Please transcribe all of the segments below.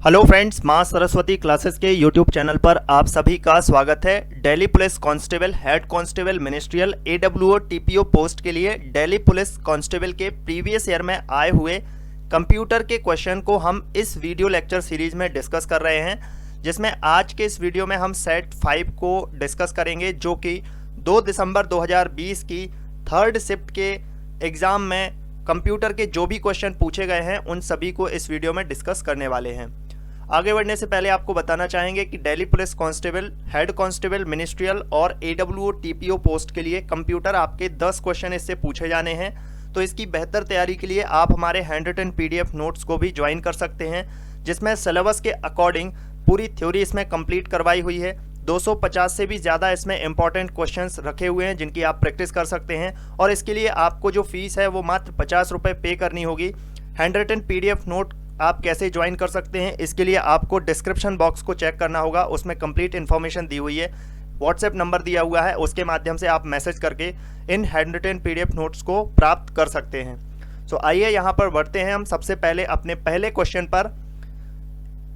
Hello friends, माँ Saraswati classes के YouTube channel पर आप सभी का स्वागत है। Delhi police constable, head constable, ministerial, AWO, TPO post के लिए दिल्ली पुलिस कांस्टेबल के प्रीवियस ईयर में आए हुए कंप्यूटर के क्वेश्चन को हम इस वीडियो लेक्चर सीरीज में डिस्कस कर रहे हैं, जिसमें आज के इस वीडियो में हम सेट 5 को डिस्कस करेंगे, जो कि 2 दिसंबर 2020 की थर्ड शिफ्ट के एग्ज़ाम में कंप्यूटर के जो भी क्वेश्चन पूछे गए हैं उन सभी को इस वीडियो में डिस्कस करने वाले हैं। आगे बढ़ने से पहले आपको बताना चाहेंगे कि Delhi police constable, head constable, ministerial और एडब्ल्यूओ टीपीओ पोस्ट के लिए कंप्यूटर आपके 10 क्वेश्चन इससे पूछे जाने हैं। तो इसकी बेहतर तैयारी के लिए आप हमारे हैंड रिटन पीडीएफ नोट्स को भी ज्वाइन कर सकते हैं, जिसमें सिलेबस के अकॉर्डिंग पूरी थ्योरी इसमें कंप्लीट करवाई हुई है। 250 से भी ज़्यादा इसमें इंपॉर्टेंट क्वेश्चंस रखे हुए हैं जिनकी आप प्रैक्टिस कर सकते हैं, और इसके लिए आपको जो फीस है वो मात्र 50 रुपये पे करनी होगी। हैंड रिटन पीडीएफ नोट आप कैसे ज्वाइन कर सकते हैं, इसके लिए आपको डिस्क्रिप्शन बॉक्स को चेक करना होगा, उसमें कंप्लीट इन्फॉर्मेशन दी हुई है। व्हाट्सएप नंबर दिया हुआ है, उसके माध्यम से आप मैसेज करके इन हैंड रिटन पीडीएफ नोट्स को प्राप्त कर सकते हैं। सो आइए यहाँ पर बढ़ते हैं हम सबसे पहले अपने पहले क्वेश्चन पर।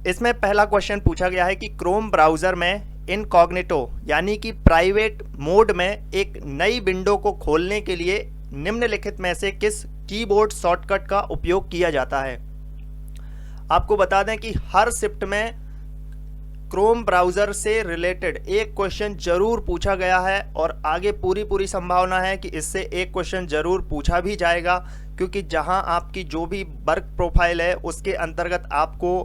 इसमें पहला क्वेश्चन पूछा गया है कि क्रोम ब्राउज़र में इनकॉग्निटो यानी कि प्राइवेट मोड में एक नई विंडो को खोलने के लिए निम्नलिखित में से किस कीबोर्ड शॉर्टकट का उपयोग किया जाता है। आपको बता दें कि हर शिफ्ट में क्रोम ब्राउज़र से रिलेटेड एक क्वेश्चन जरूर पूछा गया है, और आगे पूरी संभावना है कि इससे एक क्वेश्चन जरूर पूछा भी जाएगा, क्योंकि जहां आपकी जो भी वर्क प्रोफाइल है उसके अंतर्गत आपको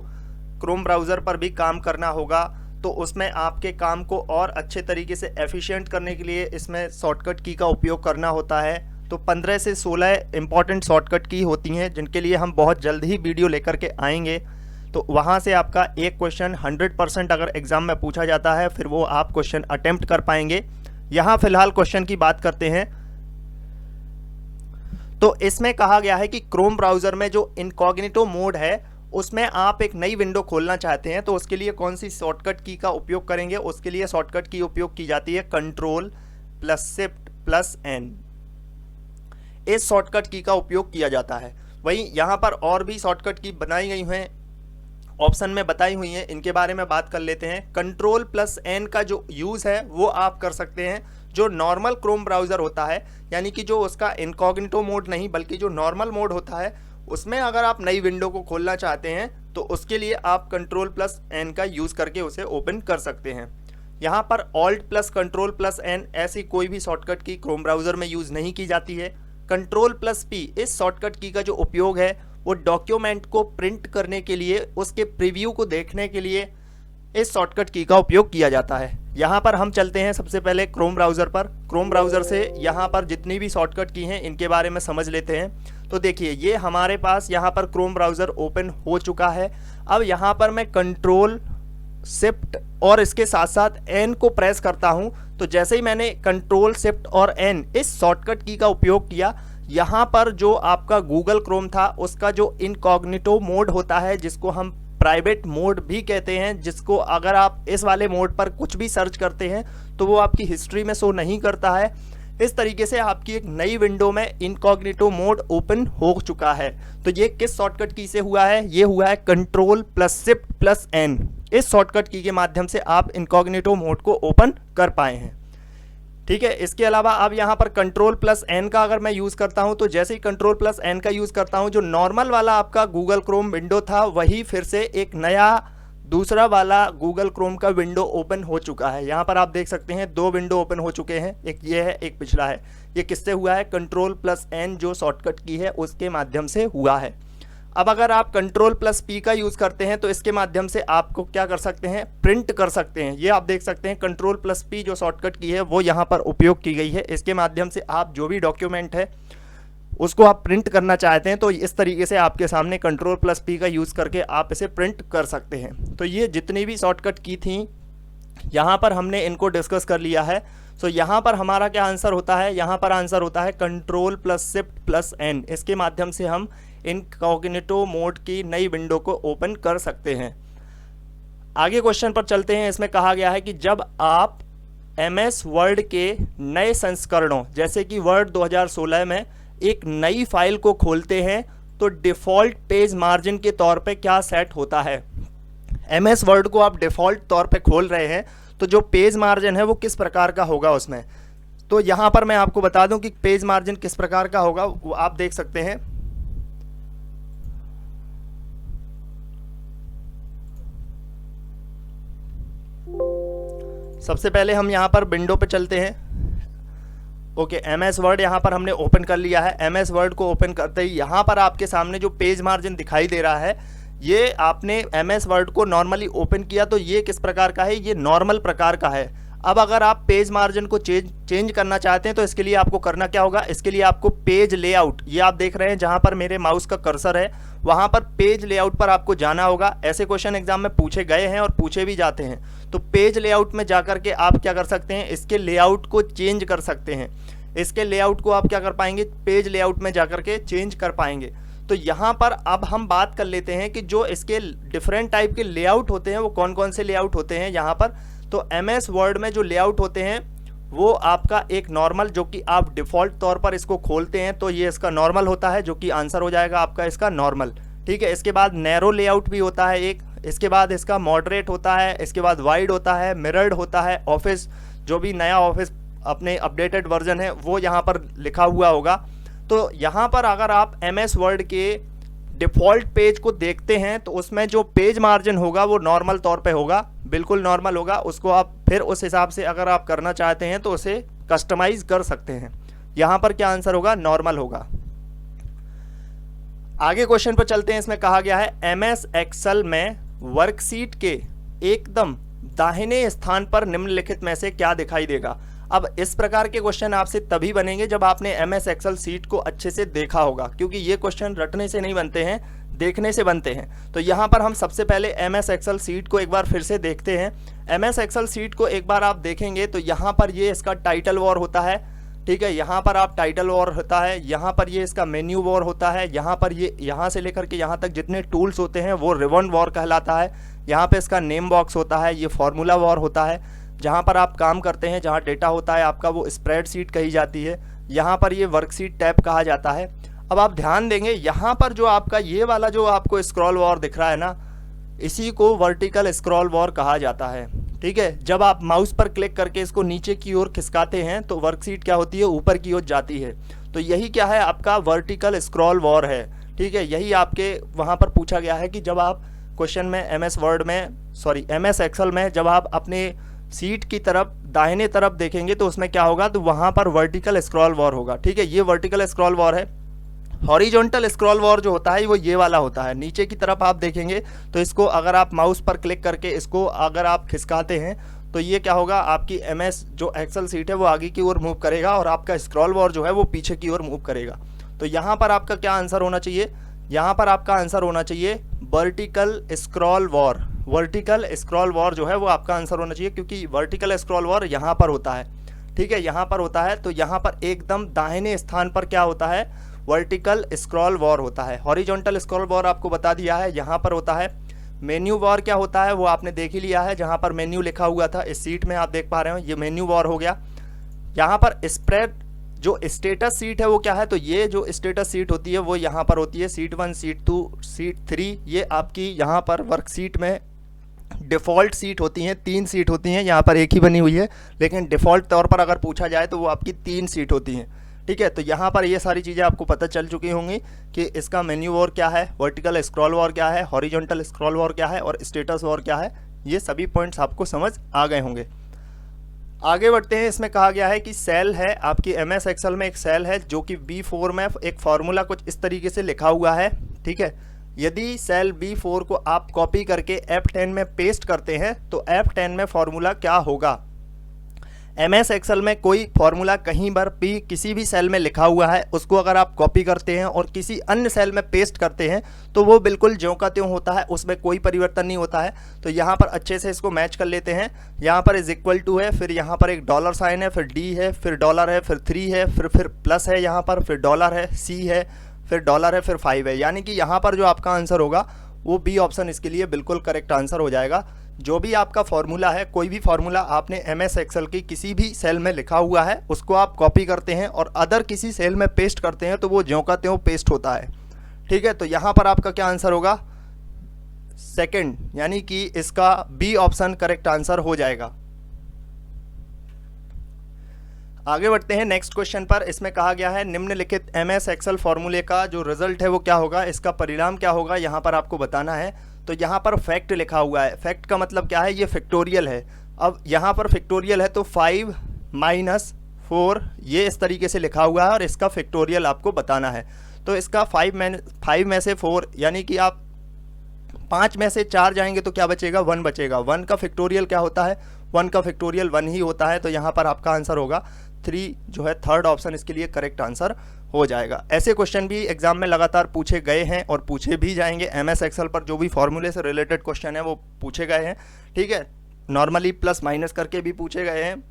क्रोम ब्राउज़र पर भी काम करना होगा। तो उसमें आपके काम को और अच्छे तरीके से एफिशिएंट करने के लिए इसमें शॉर्टकट की का उपयोग करना होता है। तो 15 से 16 इंपॉर्टेंट शॉर्टकट की होती हैं, जिनके लिए हम बहुत जल्द ही वीडियो लेकर के आएंगे। तो वहाँ से आपका एक क्वेश्चन 100% अगर एग्ज़ाम में पूछा जाता है, फिर वो आप क्वेश्चन अटेम्प्ट कर पाएंगे। यहाँ फिलहाल क्वेश्चन की बात करते हैं। तो इसमें कहा गया है कि क्रोम ब्राउज़र में जो इनकॉग्निटो मोड है उसमें आप एक नई विंडो खोलना चाहते हैं, तो उसके लिए कौन सी शॉर्टकट की का उपयोग करेंगे। उसके लिए शॉर्टकट की उपयोग की जाती है Ctrl+Shift+N। इस शॉर्टकट की का उपयोग किया जाता है। वहीं यहाँ पर और भी शॉर्टकट की बनाई गई हैं, ऑप्शन में बताई हुई हैं, इनके बारे में बात कर लेते हैं। Ctrl+N का जो यूज़ है वो आप कर सकते हैं जो नॉर्मल क्रोम ब्राउज़र होता है, यानी कि जो उसका इनकॉग्निटो मोड नहीं बल्कि जो नॉर्मल मोड होता है, उसमें अगर आप नई विंडो को खोलना चाहते हैं तो उसके लिए आप Ctrl+N का यूज़ करके उसे ओपन कर सकते हैं। यहाँ पर Alt+Ctrl+N ऐसी कोई भी शॉर्टकट की क्रोम ब्राउज़र में यूज़ नहीं की जाती है। Ctrl+P इस शॉर्टकट की का जो उपयोग है वो डॉक्यूमेंट को प्रिंट करने के लिए, उसके प्रीव्यू को देखने के लिए इस शॉर्टकट की का उपयोग किया जाता है। यहाँ पर हम चलते हैं सबसे पहले क्रोम ब्राउज़र पर। क्रोम ब्राउज़र से यहाँ पर जितनी भी शॉर्टकट की हैं इनके बारे में समझ लेते हैं। तो देखिए, ये हमारे पास यहाँ पर क्रोम ब्राउज़र ओपन हो चुका है। अब यहाँ पर मैं Ctrl शिफ्ट और इसके साथ साथ N को प्रेस करता हूँ, तो जैसे ही मैंने Ctrl शिफ्ट और N इस शॉर्टकट की का उपयोग किया, यहाँ पर जो आपका गूगल क्रोम था उसका जो इनकॉग्निटो मोड होता है, जिसको हम प्राइवेट मोड भी कहते हैं, जिसको अगर आप इस वाले मोड पर कुछ भी सर्च करते हैं तो वो आपकी हिस्ट्री में शो नहीं करता है। इस तरीके से आपकी एक नई विंडो में इनकॉग्निटो मोड ओपन हो चुका है। तो ये किस शॉर्टकट की से हुआ है? ये हुआ है Ctrl+Shift+N। इस शॉर्टकट की के माध्यम से आप इनकॉग्निटो मोड को ओपन कर पाए हैं। ठीक है, इसके अलावा अब यहाँ पर Ctrl+N का अगर मैं यूज़ करता हूँ, तो जैसे ही Ctrl+N का यूज़ करता हूँ, जो नॉर्मल वाला आपका गूगल क्रोम विंडो था वही फिर से एक नया दूसरा वाला गूगल क्रोम का विंडो ओपन हो चुका है। यहाँ पर आप देख सकते हैं 2 विंडो ओपन हो चुके हैं, एक ये है एक पिछला है। ये किससे हुआ है? Ctrl+N जो शॉर्टकट की है उसके माध्यम से हुआ है। अब अगर आप Ctrl+P का यूज़ करते हैं तो इसके माध्यम से आपको क्या कर सकते हैं? प्रिंट कर सकते हैं। ये आप देख सकते हैं Ctrl+P जो शॉर्टकट की है वो यहाँ पर उपयोग की गई है। इसके माध्यम से आप जो भी डॉक्यूमेंट है उसको आप प्रिंट करना चाहते हैं तो इस तरीके से आपके सामने Ctrl+P का यूज़ करके आप इसे प्रिंट कर सकते हैं। तो ये जितनी भी शॉर्टकट की थी यहाँ पर हमने इनको डिस्कस कर लिया है। सो यहाँ पर हमारा क्या आंसर होता है? यहाँ पर आंसर होता है Ctrl+Shift+N। इसके माध्यम से हम इनकॉग्निटो मोड की नई विंडो को ओपन कर सकते हैं। आगे क्वेश्चन पर चलते हैं। इसमें कहा गया है कि जब आप MS वर्ड के नए संस्करणों जैसे कि वर्ड 2016 में एक नई फाइल को खोलते हैं तो डिफ़ॉल्ट पेज मार्जिन के तौर पे क्या सेट होता है। MS वर्ड को आप डिफ़ॉल्ट तौर पे खोल रहे हैं तो जो पेज मार्जिन है वो किस प्रकार का होगा उसमें। तो यहाँ पर मैं आपको बता दूं कि पेज मार्जिन किस प्रकार का होगा, वो आप देख सकते हैं। सबसे पहले हम यहाँ पर विंडो पे चलते हैं। ओके, MS वर्ड यहाँ पर हमने ओपन कर लिया है। MS वर्ड को ओपन करते ही यहाँ पर आपके सामने जो पेज मार्जिन दिखाई दे रहा है, ये आपने MS वर्ड को नॉर्मली ओपन किया तो ये किस प्रकार का है, ये नॉर्मल प्रकार का है। अब अगर आप पेज मार्जिन को चेंज करना चाहते हैं तो इसके लिए आपको करना क्या होगा, इसके लिए आपको पेज लेआउट, ये आप देख रहे हैं जहां पर मेरे माउस का कर्सर है, वहां पर पेज लेआउट पर आपको जाना होगा। ऐसे क्वेश्चन एग्जाम में पूछे गए हैं और पूछे भी जाते हैं। तो पेज लेआउट में जाकर के आप क्या कर सकते हैं, इसके लेआउट को चेंज कर सकते हैं। इसके लेआउट को आप क्या कर पाएंगे, पेज लेआउट में जाकर के चेंज कर पाएंगे। तो यहाँ पर अब हम बात कर लेते हैं कि जो इसके डिफरेंट टाइप के लेआउट होते हैं वो कौन कौन से लेआउट होते हैं यहाँ पर। तो MS वर्ड में जो लेआउट होते हैं वो आपका एक नॉर्मल, जो कि आप डिफ़ॉल्ट तौर पर इसको खोलते हैं तो ये इसका नॉर्मल होता है, जो कि आंसर हो जाएगा आपका इसका नॉर्मल। ठीक है, इसके बाद नैरो लेआउट भी होता है एक, इसके बाद इसका मॉडरेट होता है, इसके बाद वाइड होता है, मिरर्ड होता है, ऑफिस, जो भी नया ऑफिस अपने अपडेटेड वर्जन है वो यहाँ पर लिखा हुआ होगा। तो यहाँ पर अगर आप MS वर्ड के डिफ़ॉल्ट पेज को देखते हैं तो उसमें जो पेज मार्जिन होगा वो नॉर्मल तौर पे होगा, बिल्कुल नॉर्मल होगा। उसको आप फिर उस हिसाब से अगर आप करना चाहते हैं तो उसे कस्टमाइज कर सकते हैं। यहाँ पर क्या आंसर होगा, नॉर्मल होगा। आगे क्वेश्चन पर चलते हैं। इसमें कहा गया है MS एक्सेल में वर्कशीट के एकदम दाहिने स्थान पर निम्नलिखित में से क्या दिखाई देगा। अब इस प्रकार के क्वेश्चन आपसे तभी बनेंगे जब आपने MS एक्सेल सीट को अच्छे से देखा होगा, क्योंकि ये क्वेश्चन रटने से नहीं बनते हैं, देखने से बनते हैं। तो यहाँ पर हम सबसे पहले MS एक्सेल सीट को एक बार फिर से देखते हैं। MS एक्सेल सीट को एक बार आप देखेंगे तो यहाँ पर ये इसका टाइटल वॉर होता है। ठीक है, यहाँ पर आप टाइटल वॉर होता है, यहाँ पर ये इसका मेन्यू वॉर होता है, यहाँ पर ये यहाँ से लेकर के यहाँ तक जितने टूल्स होते हैं वो रिबन वॉर कहलाता है। यहाँ पे इसका नेम बॉक्स होता है, ये फॉर्मूला वॉर होता है। जहाँ पर आप काम करते हैं, जहाँ डेटा होता है आपका, वो स्प्रेडशीट कही जाती है। यहाँ पर ये वर्कशीट टैब कहा जाता है। अब आप ध्यान देंगे यहाँ पर जो आपका ये वाला जो आपको स्क्रॉल वॉर दिख रहा है ना, इसी को वर्टिकल स्क्रॉल वॉर कहा जाता है। ठीक है, जब आप माउस पर क्लिक करके इसको नीचे की ओर खिसकाते हैं तो वर्कशीट क्या होती है, ऊपर की ओर जाती है। तो यही क्या है, आपका वर्टिकल स्क्रॉल वॉर है। ठीक है, यही आपके वहाँ पर पूछा गया है कि जब आप क्वेश्चन में MS एक्सेल में जब आप अपने सीट की तरफ दाहिने तरफ देखेंगे तो उसमें क्या होगा, तो वहाँ पर वर्टिकल स्क्रॉल वॉर होगा। ठीक है, ये वर्टिकल स्क्रॉल वॉर है। हॉरिजॉन्टल स्क्रॉल वॉर जो होता है वो ये वाला होता है, नीचे की तरफ आप देखेंगे तो इसको अगर आप माउस पर क्लिक करके इसको अगर आप खिसकाते हैं तो ये क्या होगा, आपकी MS जो एक्सेल सीट है वो आगे की ओर मूव करेगा और आपका स्क्रॉल वॉर जो है वो पीछे की ओर मूव करेगा। तो यहाँ पर आपका क्या आंसर होना चाहिए, यहाँ पर आपका आंसर होना चाहिए vertical scroll war. Vertical scroll war जो है वो आपका आंसर होना चाहिए, क्योंकि वर्टिकल स्क्रॉल वॉर यहाँ पर होता है। ठीक है, यहाँ पर होता है। तो यहाँ पर एकदम दाहिने स्थान पर क्या होता है, वर्टिकल स्क्रॉल वॉर होता है। हॉरिजॉन्टल स्क्रॉल वॉर आपको बता दिया है, यहाँ पर होता है। मेन्यू वॉर क्या होता है वो आपने देख ही लिया है, जहाँ पर मेन्यू लिखा हुआ था इस सीट में आप देख पा रहे हो, ये मेन्यू वॉर हो गया। यहाँ पर स्प्रेड जो स्टेटस सीट है वो क्या है, तो ये जो स्टेटस सीट होती है वो यहाँ पर होती है, सीट 1, सीट 2, सीट 3। ये आपकी यहाँ पर वर्कशीट में डिफ़ॉल्ट सीट होती हैं, 3 सीट होती हैं। यहाँ पर एक ही बनी हुई है, लेकिन डिफ़ॉल्ट तौर पर अगर पूछा जाए तो वो आपकी 3 सीट होती हैं। ठीक है, तो यहाँ पर ये सारी चीज़ें आपको पता चल चुकी होंगी कि इसका मेन्यू वॉर क्या है, वर्टिकल स्क्रॉल वॉर क्या है, हॉरिजॉन्टल स्क्रॉल वॉर क्या है और स्टेटस वॉर क्या है। ये सभी पॉइंट्स आपको समझ आ गए होंगे। आगे बढ़ते हैं। इसमें कहा गया है कि सेल है आपकी MS एक्सेल में, एक सेल है जो कि B4 में एक फार्मूला कुछ इस तरीके से लिखा हुआ है। ठीक है, यदि सेल B4 को आप कॉपी करके F10 में पेस्ट करते हैं तो F10 में फार्मूला क्या होगा। MS एक्सेल में कोई फार्मूला कहीं पर भी किसी भी सेल में लिखा हुआ है, उसको अगर आप कॉपी करते हैं और किसी अन्य सेल में पेस्ट करते हैं तो वो बिल्कुल ज्यों का त्यों होता है, उसमें कोई परिवर्तन नहीं होता है। तो यहाँ पर अच्छे से इसको मैच कर लेते हैं। यहाँ पर =, है, फिर यहाँ पर एक डॉलर साइन है, फिर D है, फिर डॉलर है, फिर 3 है, फिर प्लस है, यहाँ पर फिर डॉलर है, C है, फिर डॉलर है, फिर 5 है। यानी कि यहाँ पर जो आपका आंसर होगा वो B ऑप्शन इसके लिए बिल्कुल करेक्ट आंसर हो जाएगा। जो भी आपका फार्मूला है, कोई भी फार्मूला आपने MS एक्सेल की किसी भी सेल में लिखा हुआ है उसको आप कॉपी करते हैं और अदर किसी सेल में पेस्ट करते हैं तो वो ज्यों का त्यों पेस्ट होता है। ठीक है, तो यहाँ पर आपका क्या आंसर होगा, सेकंड, यानी कि इसका बी ऑप्शन करेक्ट आंसर हो जाएगा। आगे बढ़ते हैं नेक्स्ट क्वेश्चन पर। इसमें कहा गया है निम्नलिखित एमएस एक्सेल फॉर्मूले का जो रिजल्ट है वो क्या होगा, इसका परिणाम क्या होगा, यहाँ पर आपको बताना है। तो यहाँ पर फैक्ट लिखा हुआ है। फैक्ट का मतलब क्या है, ये फैक्टोरियल है। अब यहाँ पर फैक्टोरियल है तो 5 - 4 ये इस तरीके से लिखा हुआ है और इसका फैक्टोरियल आपको बताना है। तो इसका 5 में से 4 यानी कि आप 5 में से 4 जाएंगे तो क्या बचेगा, 1 बचेगा। 1 का फैक्टोरियल क्या होता है, 1 का फैक्टोरियल 1 ही होता है। तो यहाँ पर आपका आंसर होगा 3 जो है थर्ड ऑप्शन इसके लिए करेक्ट आंसर हो जाएगा। ऐसे क्वेश्चन भी एग्जाम में लगातार पूछे गए हैं और पूछे भी जाएंगे। एमएस एक्सेल पर जो भी फॉर्मूले से रिलेटेड क्वेश्चन है वो पूछे गए हैं, ठीक है। नॉर्मली प्लस माइनस करके भी पूछे गए हैं,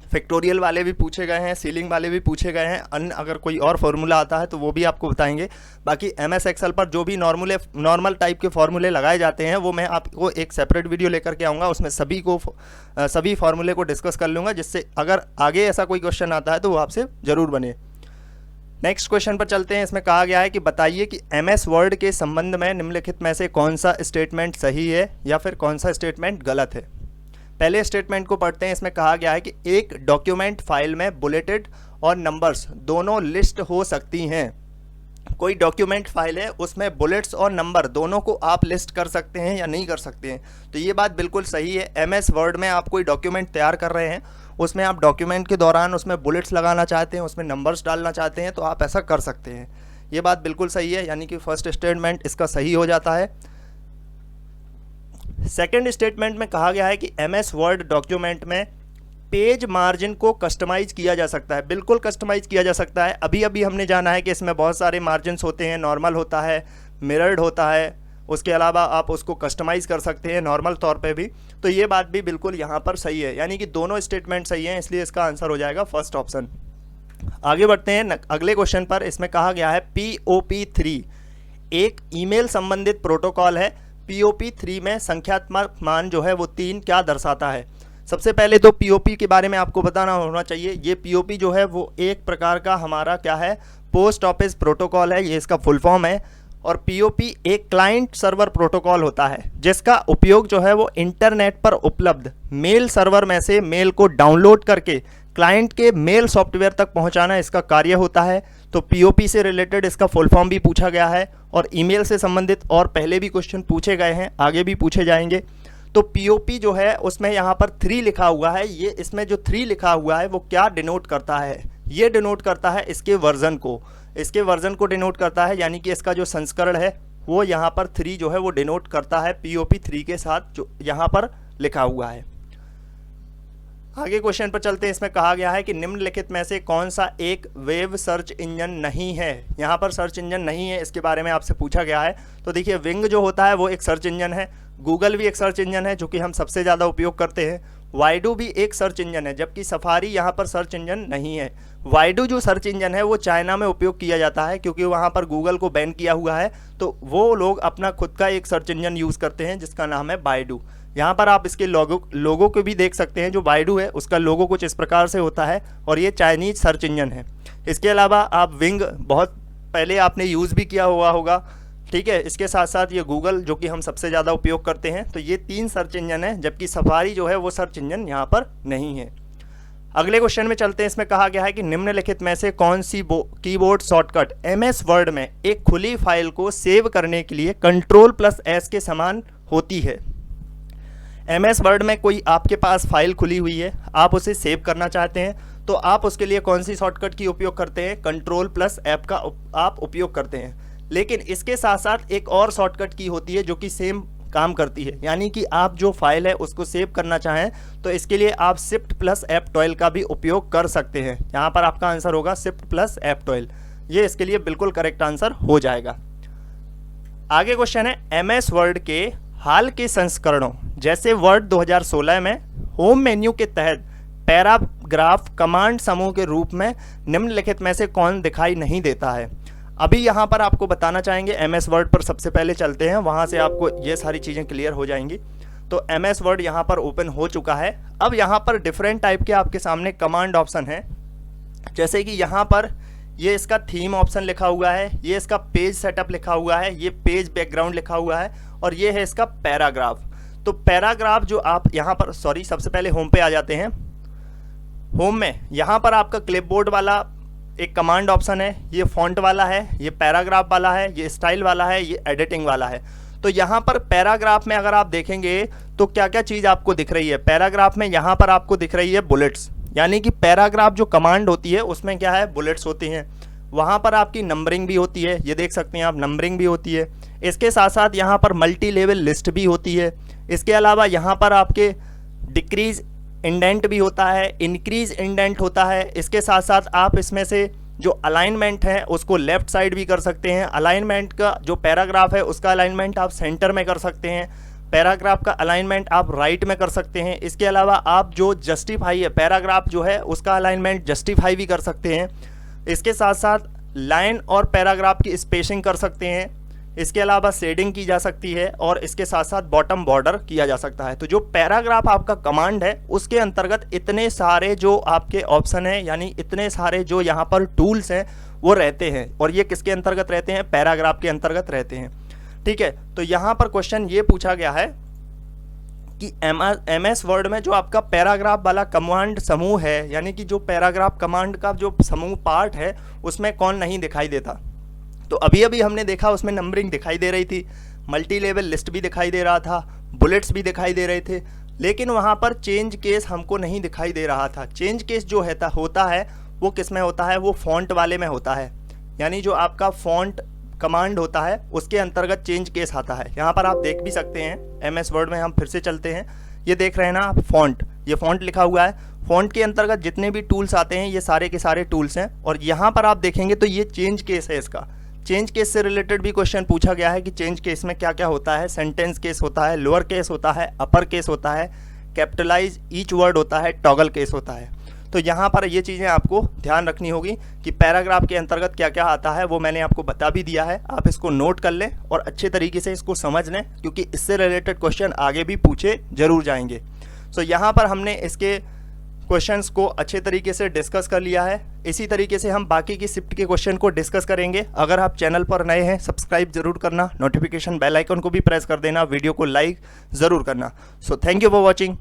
फैक्टोरियल वाले भी पूछे गए हैं, सीलिंग वाले भी पूछे गए हैं। अन्य अगर कोई और फार्मूला आता है तो वो भी आपको बताएंगे। बाकी एमएस एक्सेल पर जो भी नॉर्मल टाइप के फार्मूले लगाए जाते हैं वो मैं आपको एक सेपरेट वीडियो लेकर के आऊँगा, उसमें सभी फार्मूले को डिस्कस कर लूँगा, जिससे अगर आगे ऐसा कोई क्वेश्चन आता है तो वो आपसे ज़रूर बने। नेक्स्ट क्वेश्चन पर चलते हैं। इसमें कहा गया है कि बताइए कि एमएस वर्ड के संबंध में निम्नलिखित में से कौन सा स्टेटमेंट सही है या फिर कौन सा स्टेटमेंट गलत है। पहले स्टेटमेंट को पढ़ते हैं। इसमें कहा गया है कि एक डॉक्यूमेंट फाइल में बुलेटेड और नंबर्स दोनों लिस्ट हो सकती हैं। कोई डॉक्यूमेंट फाइल है उसमें बुलेट्स और नंबर दोनों को आप लिस्ट कर सकते हैं या नहीं कर सकते हैं। तो ये बात बिल्कुल सही है। एमएस वर्ड में आप कोई डॉक्यूमेंट तैयार कर रहे हैं, उसमें आप डॉक्यूमेंट के दौरान उसमें बुलेट्स लगाना चाहते हैं, उसमें नंबर्स डालना चाहते हैं तो आप ऐसा कर सकते हैं। ये बात बिल्कुल सही है, यानी कि फर्स्ट स्टेटमेंट इसका सही हो जाता है। सेकंड स्टेटमेंट में कहा गया है कि एमएस वर्ड डॉक्यूमेंट में पेज मार्जिन को कस्टमाइज किया जा सकता है। बिल्कुल कस्टमाइज किया जा सकता है। अभी अभी हमने जाना है कि इसमें बहुत सारे मार्जिन्स होते हैं, नॉर्मल होता है, मिरर्ड होता है, उसके अलावा आप उसको कस्टमाइज़ कर सकते हैं नॉर्मल तौर पे भी। तो ये बात भी बिल्कुल यहाँ पर सही है, यानी कि दोनों स्टेटमेंट सही हैं, इसलिए इसका आंसर हो जाएगा फर्स्ट ऑप्शन। आगे बढ़ते हैं अगले क्वेश्चन पर। इसमें कहा गया है POP3 एक ईमेल संबंधित प्रोटोकॉल है। POP3 में संख्यात्मक मान जो है वो 3 क्या दर्शाता है। सबसे पहले तो POP के बारे में आपको बताना होना चाहिए। ये POP जो है वो एक प्रकार का हमारा क्या है, पोस्ट ऑफिस प्रोटोकॉल है, ये इसका फुल फॉर्म है। और POP एक क्लाइंट सर्वर प्रोटोकॉल होता है जिसका उपयोग जो है वो इंटरनेट पर उपलब्ध मेल सर्वर में से मेल को डाउनलोड करके क्लाइंट के मेल सॉफ्टवेयर तक पहुंचाना इसका कार्य होता है। तो POP से रिलेटेड इसका फुल फॉर्म भी पूछा गया है और ईमेल से संबंधित और पहले भी क्वेश्चन पूछे गए हैं, आगे भी पूछे जाएंगे। तो POP जो है उसमें यहाँ पर 3 लिखा हुआ है। ये इसमें जो 3 लिखा हुआ है वो क्या डिनोट करता है, ये डिनोट करता है इसके वर्जन को डिनोट करता है, यानी कि इसका जो संस्करण है वो यहाँ पर 3 जो है वो डिनोट करता है POP3 के साथ जो यहाँ पर लिखा हुआ है। आगे क्वेश्चन पर चलते हैं। इसमें कहा गया है कि निम्नलिखित में से कौन सा एक वेब सर्च इंजन नहीं है। यहाँ पर सर्च इंजन नहीं है, इसके बारे में आपसे पूछा गया है। तो देखिए विंग जो होता है वो एक सर्च इंजन है, गूगल भी एक सर्च इंजन है जो कि हम सबसे ज़्यादा उपयोग करते हैं, वाइडू भी एक सर्च इंजन है, जबकि सफारी यहाँ पर सर्च इंजन नहीं है। वाइडू जो सर्च इंजन है वो चाइना में उपयोग किया जाता है क्योंकि वहाँ पर गूगल को बैन किया हुआ है, तो वो लोग अपना खुद का एक सर्च इंजन यूज़ करते हैं जिसका नाम है बाइडू। यहाँ पर आप इसके लोगो को भी देख सकते हैं। जो बाइडू है उसका लोगो कुछ इस प्रकार से होता है और ये चाइनीज सर्च इंजन है। इसके अलावा आप विंग बहुत पहले आपने यूज़ भी किया हुआ होगा, ठीक है। इसके साथ साथ ये गूगल जो कि हम सबसे ज़्यादा उपयोग करते हैं। तो ये 3 सर्च इंजन है, जबकि सफारी जो है वो सर्च इंजन यहाँ पर नहीं है। अगले क्वेश्चन में चलते हैं। इसमें कहा गया है कि निम्नलिखित में से कौन सी कीबोर्ड शॉर्टकट एमएस वर्ड में एक खुली फाइल को सेव करने के लिए Ctrl+S के समान होती है। एमएस वर्ड में कोई आपके पास फाइल खुली हुई है, आप उसे सेव करना चाहते हैं, तो आप उसके लिए कौन सी शॉर्टकट की उपयोग करते हैं, Ctrl+F का आप उपयोग करते हैं। लेकिन इसके साथ साथ एक और शॉर्टकट की होती है जो कि सेम काम करती है, यानी कि आप जो फाइल है उसको सेव करना चाहें तो इसके लिए आप Shift+F12 का भी उपयोग कर सकते हैं। यहाँ पर आपका आंसर होगा Shift+F12, ये इसके लिए बिल्कुल करेक्ट आंसर हो जाएगा। आगे क्वेश्चन है एमएस वर्ड के हाल के संस्करणों जैसे वर्ड 2016 में होम मेन्यू के तहत पैराग्राफ कमांड समूह के रूप में निम्नलिखित में से कौन दिखाई नहीं देता है। अभी यहाँ पर आपको बताना चाहेंगे एमएस वर्ड पर सबसे पहले चलते हैं, वहाँ से आपको ये सारी चीज़ें क्लियर हो जाएंगी। तो एमएस वर्ड यहाँ पर ओपन हो चुका है। अब यहाँ पर डिफरेंट टाइप के आपके सामने कमांड ऑप्शन है, जैसे कि यहाँ पर ये इसका थीम ऑप्शन लिखा हुआ है, ये इसका पेज सेटअप लिखा हुआ है, ये पेज बैकग्राउंड लिखा हुआ है और ये है इसका पैराग्राफ। तो पैराग्राफ जो आप यहाँ पर, सॉरी, सबसे पहले होम पे आ जाते हैं। होम में यहाँ पर आपका क्लिपबोर्ड वाला एक कमांड ऑप्शन है, ये फॉन्ट वाला है, ये पैराग्राफ वाला है, ये स्टाइल वाला है, ये एडिटिंग वाला है। तो यहाँ पर पैराग्राफ में अगर आप देखेंगे तो क्या क्या चीज़ आपको दिख रही है। पैराग्राफ में यहाँ पर आपको दिख रही है बुलेट्स, यानी कि पैराग्राफ जो कमांड होती है उसमें क्या है, बुलेट्स होती हैं। वहाँ पर आपकी नंबरिंग भी होती है, ये देख सकते हैं आप, नंबरिंग भी होती है। इसके साथ साथ यहाँ पर मल्टी लेवल लिस्ट भी होती है। इसके अलावा यहाँ पर आपके डिक्रीज इंडेंट भी होता है, इंक्रीज इंडेंट होता है। इसके साथ साथ आप इसमें से जो अलाइनमेंट है उसको लेफ्ट साइड भी कर सकते हैं। अलाइनमेंट का जो पैराग्राफ है उसका अलाइनमेंट आप सेंटर में कर सकते हैं, पैराग्राफ का अलाइनमेंट आप राइट में कर सकते हैं। इसके अलावा आप जो जस्टिफाई है, पैराग्राफ जो है उसका अलाइनमेंट जस्टिफाई भी कर सकते हैं। इसके साथ साथ लाइन और पैराग्राफ की स्पेसिंग कर सकते हैं। इसके अलावा शेडिंग की जा सकती है और इसके साथ साथ बॉटम बॉर्डर किया जा सकता है। तो जो पैराग्राफ आपका कमांड है उसके अंतर्गत इतने सारे जो आपके ऑप्शन हैं, यानी इतने सारे जो यहाँ पर टूल्स हैं वो रहते हैं, और ये किसके अंतर्गत रहते हैं, पैराग्राफ के अंतर्गत रहते हैं। ठीक है, तो यहाँ पर क्वेश्चन ये पूछा गया है कि MS वर्ड में जो आपका पैराग्राफ वाला कमांड समूह है, यानी कि जो पैराग्राफ कमांड का जो समूह पार्ट है उसमें कौन नहीं दिखाई देता। तो अभी अभी हमने देखा उसमें नंबरिंग दिखाई दे रही थी, मल्टी लेवल लिस्ट भी दिखाई दे रहा था, बुलेट्स भी दिखाई दे रहे थे, लेकिन वहाँ पर चेंज केस हमको नहीं दिखाई दे रहा था। चेंज केस जो होता है वो किस में होता है, वो फॉन्ट वाले में होता है, यानी जो आपका फॉन्ट कमांड होता है उसके अंतर्गत चेंज केस आता है। यहाँ पर आप देख भी सकते हैं MS वर्ड में, हम फिर से चलते हैं, ये देख रहे हैं ना आप, फॉन्ट, ये फॉन्ट लिखा हुआ है। फॉन्ट के अंतर्गत जितने भी टूल्स आते हैं ये सारे के सारे टूल्स हैं, और यहाँ पर आप देखेंगे तो ये चेंज केस है। इसका चेंज केस से रिलेटेड भी क्वेश्चन पूछा गया है कि चेंज केस में क्या क्या होता है। सेंटेंस केस होता है, लोअर केस होता है, अपर केस होता है, कैपिटलाइज ईच वर्ड होता है, टॉगल केस होता है। तो यहाँ पर ये चीज़ें आपको ध्यान रखनी होगी कि पैराग्राफ के अंतर्गत क्या क्या आता है, वो मैंने आपको बता भी दिया है। आप इसको नोट कर लें और अच्छे तरीके से इसको समझ लें, क्योंकि इससे रिलेटेड क्वेश्चन आगे भी पूछे जरूर जाएंगे। सो यहाँ पर हमने इसके क्वेश्चंस को अच्छे तरीके से डिस्कस कर लिया है। इसी तरीके से हम बाकी की शिफ्ट के क्वेश्चन को डिस्कस करेंगे। अगर आप चैनल पर नए हैं सब्सक्राइब जरूर करना, नोटिफिकेशन बेल आइकन को भी प्रेस कर देना, वीडियो को लाइक ज़रूर करना। So thank you for watching.